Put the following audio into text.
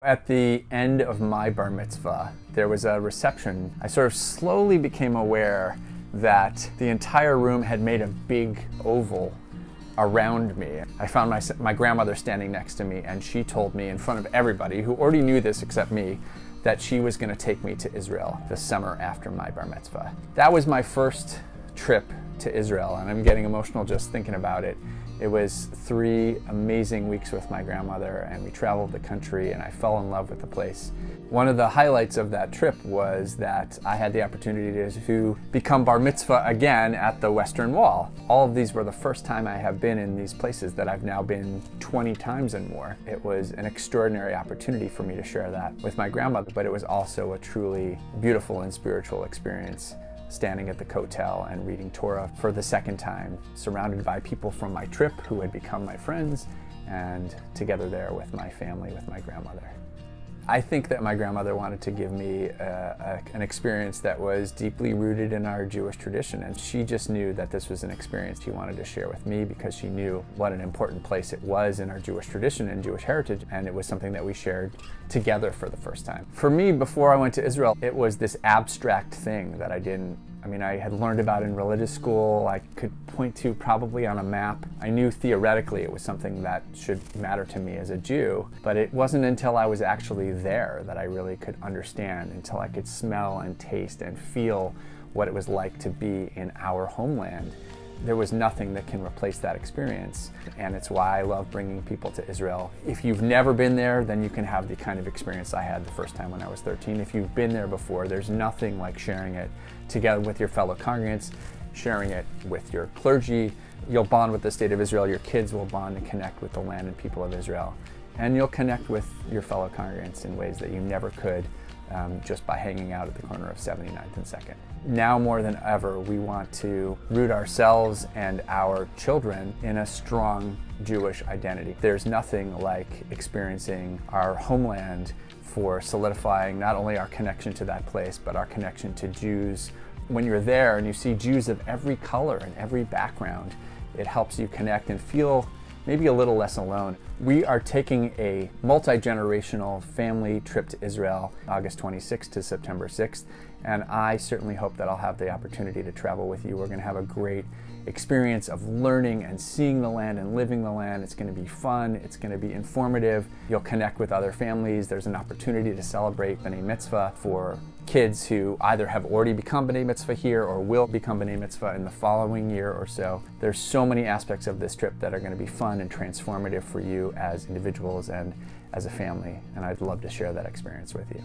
At the end of my bar mitzvah, there was a reception. I sort of slowly became aware that the entire room had made a big oval around me. I found my grandmother standing next to me, and she told me in front of everybody, who already knew this except me, that she was going to take me to Israel the summer after my bar mitzvah. That was my first trip to Israel, and I'm getting emotional just thinking about it. It was 3 amazing weeks with my grandmother, and we traveled the country, and I fell in love with the place. One of the highlights of that trip was that I had the opportunity to become bar mitzvah again at the Western Wall. All of these were the first time I have been in these places that I've now been 20 times and more. It was an extraordinary opportunity for me to share that with my grandmother, but it was also a truly beautiful and spiritual experience, standing at the kotel and reading Torah for the second time, surrounded by people from my trip who had become my friends, and together there with my family, with my grandmother. I think that my grandmother wanted to give me an experience that was deeply rooted in our Jewish tradition, and she just knew that this was an experience she wanted to share with me because she knew what an important place it was in our Jewish tradition and Jewish heritage, and it was something that we shared together for the first time. For me, before I went to Israel, it was this abstract thing that I had learned about in religious school. I could point to probably on a map. I knew theoretically it was something that should matter to me as a Jew, but it wasn't until I was actually there that I really could understand, until I could smell and taste and feel what it was like to be in our homeland. There was nothing that can replace that experience, and it's why I love bringing people to Israel. If you've never been there, then you can have the kind of experience I had the first time when I was 13. If you've been there before, there's nothing like sharing it together with your fellow congregants, sharing it with your clergy. You'll bond with the state of Israel, your kids will bond and connect with the land and people of Israel, and you'll connect with your fellow congregants in ways that you never could just by hanging out at the corner of 79th and 2nd. Now more than ever, we want to root ourselves and our children in a strong Jewish identity. There's nothing like experiencing our homeland for solidifying not only our connection to that place, but our connection to Jews. When you're there and you see Jews of every color and every background, it helps you connect and feel maybe a little less alone. We are taking a multi-generational family trip to Israel, August 26th to September 6th, and I certainly hope that I'll have the opportunity to travel with you. We're going to have a great experience of learning and seeing the land and living the land. It's going to be fun, it's going to be informative. You'll connect with other families. There's an opportunity to celebrate B'nai Mitzvah for kids who either have already become B'nai Mitzvah here or will become B'nai Mitzvah in the following year or so. There's so many aspects of this trip that are going to be fun and transformative for you as individuals and as a family, and I'd love to share that experience with you.